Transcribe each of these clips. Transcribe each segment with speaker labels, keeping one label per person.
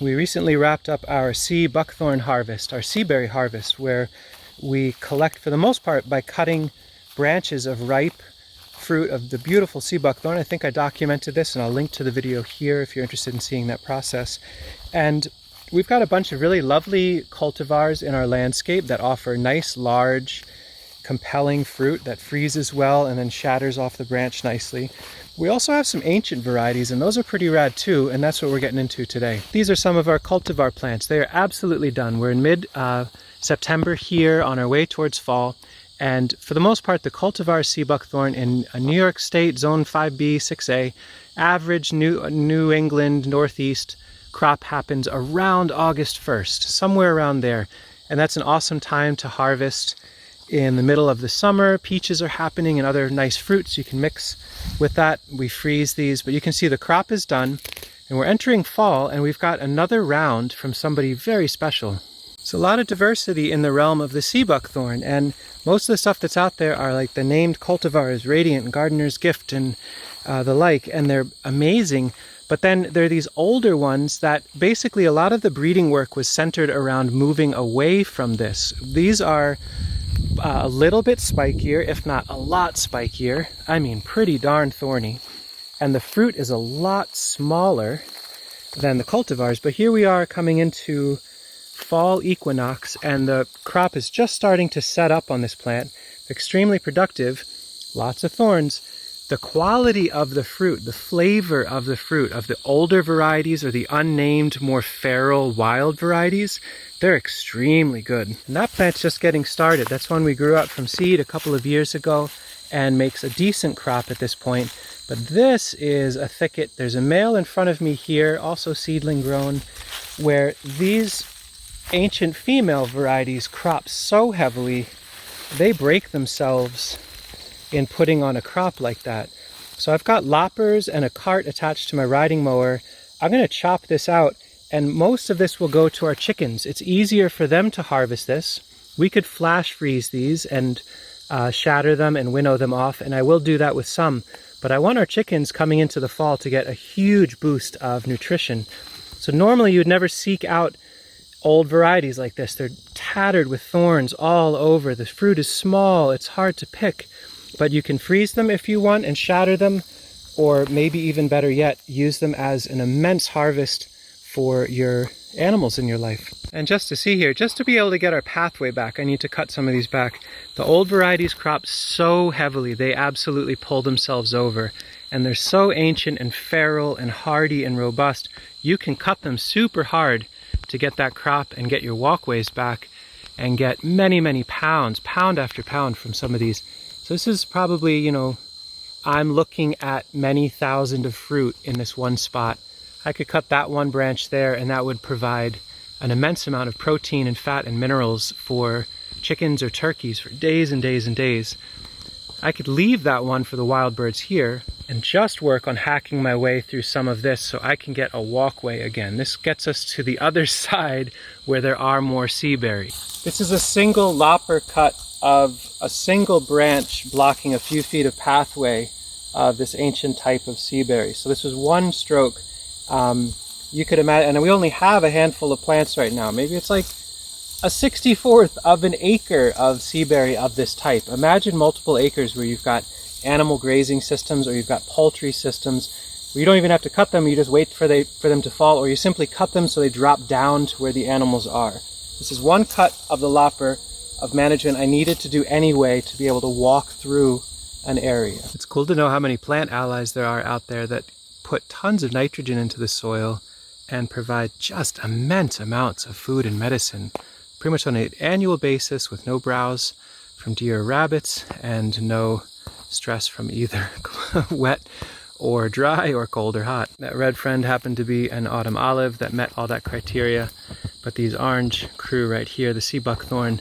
Speaker 1: We recently wrapped up our sea buckthorn harvest, our seaberry harvest, where we collect for the most part by cutting branches of ripe fruit of the beautiful sea buckthorn. I think I documented this and I'll link to the video here if you're interested in seeing that process. And we've got a bunch of really lovely cultivars in our landscape that offer nice, large, compelling fruit that freezes well and then shatters off the branch nicely. We also have some ancient varieties, and those are pretty rad too, and that's what we're getting into today. These are some of our cultivar plants. They are absolutely done. We're in mid-September here on our way towards fall, and for the most part the cultivar sea buckthorn in New York State, Zone 5B, 6A, average New England, Northeast crop happens around August 1st, somewhere around there, and that's an awesome time to harvest. In the middle of the summer, peaches are happening and other nice fruits you can mix with that. We freeze these, but you can see the crop is done and we're entering fall, and we've got another round from somebody very special. It's a lot of diversity in the realm of the sea buckthorn, and most of the stuff that's out there are like the named cultivars, Radiant, Gardener's Gift, and the like, and they're amazing. But then there are these older ones that basically a lot of the breeding work was centered around moving away from this. These are a little bit spikier, if not a lot spikier. I mean, pretty darn thorny. And the fruit is a lot smaller than the cultivars. But here we are coming into fall equinox, and the crop is just starting to set up on this plant. Extremely productive, lots of thorns. The quality of the fruit, the flavor of the fruit of the older varieties or the unnamed, more feral wild varieties, they're extremely good. And that plant's just getting started. That's one we grew up from seed a couple of years ago and makes a decent crop at this point. But this is a thicket. There's a male in front of me here, also seedling grown, where these ancient female varieties crop so heavily, they break themselves in putting on a crop like that. So I've got loppers and a cart attached to my riding mower. I'm going to chop this out, and most of this will go to our chickens. It's easier for them to harvest this. We could flash freeze these and shatter them and winnow them off, and I will do that with some. But I want our chickens coming into the fall to get a huge boost of nutrition. So normally you'd never seek out old varieties like this. They're tattered with thorns all over. The fruit is small. It's hard to pick. But you can freeze them if you want and shatter them, or maybe even better yet, use them as an immense harvest for your animals in your life. And just to see here, just to be able to get our pathway back, I need to cut some of these back. The old varieties crop so heavily, they absolutely pull themselves over. And they're so ancient and feral and hardy and robust, you can cut them super hard to get that crop and get your walkways back and get many, many pounds, pound after pound from some of these. So this is probably, you know, I'm looking at many thousand of fruit in this one spot. I could cut that one branch there, and that would provide an immense amount of protein and fat and minerals for chickens or turkeys for days and days and days. I could leave that one for the wild birds here and just work on hacking my way through some of this so I can get a walkway again. This gets us to the other side where there are more seaberry. This is a single lopper cut of a single branch blocking a few feet of pathway of this ancient type of seaberry. So this was one stroke. You could imagine, and we only have a handful of plants right now. Maybe it's like a 64th of an acre of seaberry of this type. Imagine multiple acres where you've got animal grazing systems or you've got poultry systems where you don't even have to cut them, you just wait for them to fall, or you simply cut them so they drop down to where the animals are. This is one cut of the lopper of management I needed to do anyway to be able to walk through an area. It's cool to know how many plant allies there are out there that put tons of nitrogen into the soil and provide just immense amounts of food and medicine, pretty much on an annual basis with no browse from deer or rabbits and no stress from either wet or dry or cold or hot. That red friend happened to be an autumn olive that met all that criteria, but these orange crew right here, the sea buckthorn,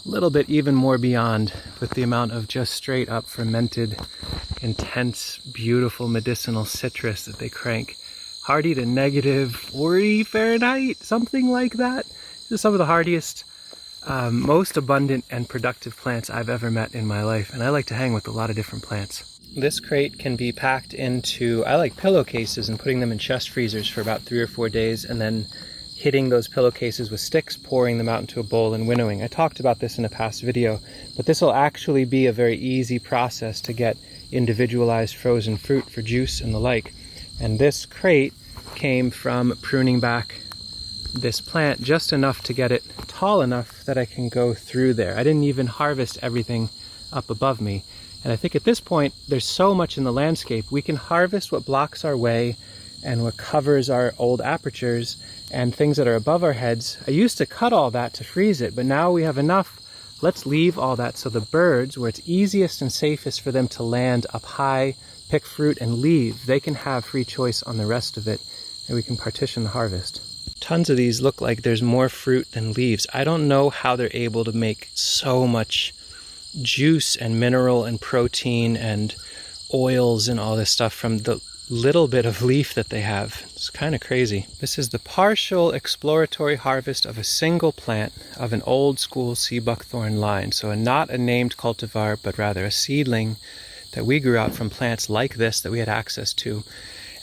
Speaker 1: a little bit even more beyond with the amount of just straight up fermented, intense, beautiful medicinal citrus that they crank. Hardy to negative 40 Fahrenheit, something like that. These are some of the hardiest, most abundant and productive plants I've ever met in my life, and I like to hang with a lot of different plants. This crate can be packed into, I like pillowcases and putting them in chest freezers for about 3 or 4 days, and then hitting those pillowcases with sticks, pouring them out into a bowl, and winnowing. I talked about this in a past video, but this will actually be a very easy process to get individualized frozen fruit for juice and the like. And this crate came from pruning back this plant just enough to get it tall enough that I can go through there. I didn't even harvest everything up above me. And I think at this point, there's so much in the landscape. We can harvest what blocks our way and what covers our old apertures and things that are above our heads. I used to cut all that to freeze it, but now we have enough. Let's leave all that so the birds, where it's easiest and safest for them to land up high, pick fruit and leave, they can have free choice on the rest of it, and we can partition the harvest. Tons of these look like there's more fruit than leaves. I don't know how they're able to make so much juice and mineral and protein and oils and all this stuff from the little bit of leaf that they have. It's kind of crazy. This is the partial exploratory harvest of a single plant of an old school sea buckthorn line. So not a named cultivar, but rather a seedling that we grew out from plants like this that we had access to.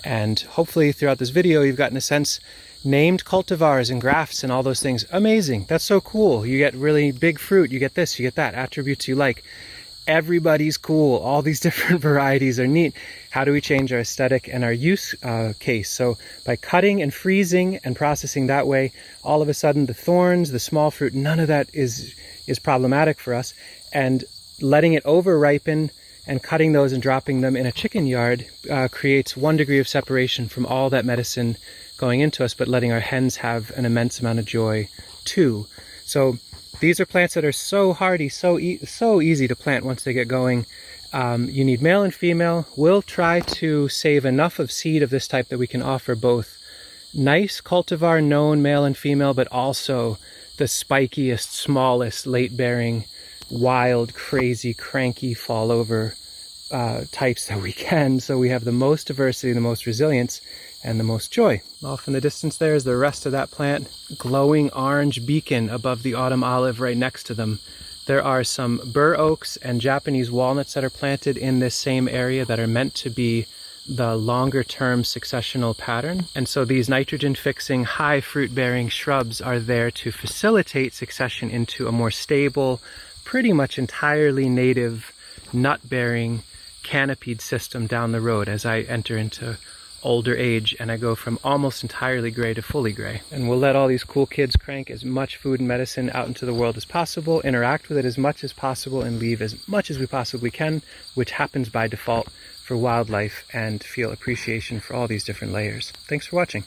Speaker 1: And hopefully throughout this video, you've gotten a sense. Named cultivars and grafts and all those things, amazing. That's so cool. You get really big fruit, you get this, you get that, attributes you like. Everybody's cool. All these different varieties are neat. How do we change our aesthetic and our use case? So by cutting and freezing and processing that way, all of a sudden the thorns, the small fruit, none of that is problematic for us. And letting it over ripen and cutting those and dropping them in a chicken yard creates 1 degree of separation from all that medicine going into us, but letting our hens have an immense amount of joy too. So these are plants that are so hardy, so easy to plant once they get going. You need male and female. We'll try to save enough of seed of this type that we can offer both nice cultivar known male and female, but also the spikiest, smallest, late-bearing, wild, crazy, cranky, fall-over types that we can. So we have the most diversity, the most resilience, and the most joy. Off in the distance there is the rest of that plant, glowing orange beacon above the autumn olive right next to them. There are some bur oaks and Japanese walnuts that are planted in this same area that are meant to be the longer term successional pattern. And so these nitrogen fixing, high fruit bearing shrubs are there to facilitate succession into a more stable, pretty much entirely native nut bearing canopied system down the road as I enter into older age and I go from almost entirely gray to fully gray. And we'll let all these cool kids crank as much food and medicine out into the world as possible, interact with it as much as possible, and leave as much as we possibly can, which happens by default for wildlife, and feel appreciation for all these different layers. Thanks for watching.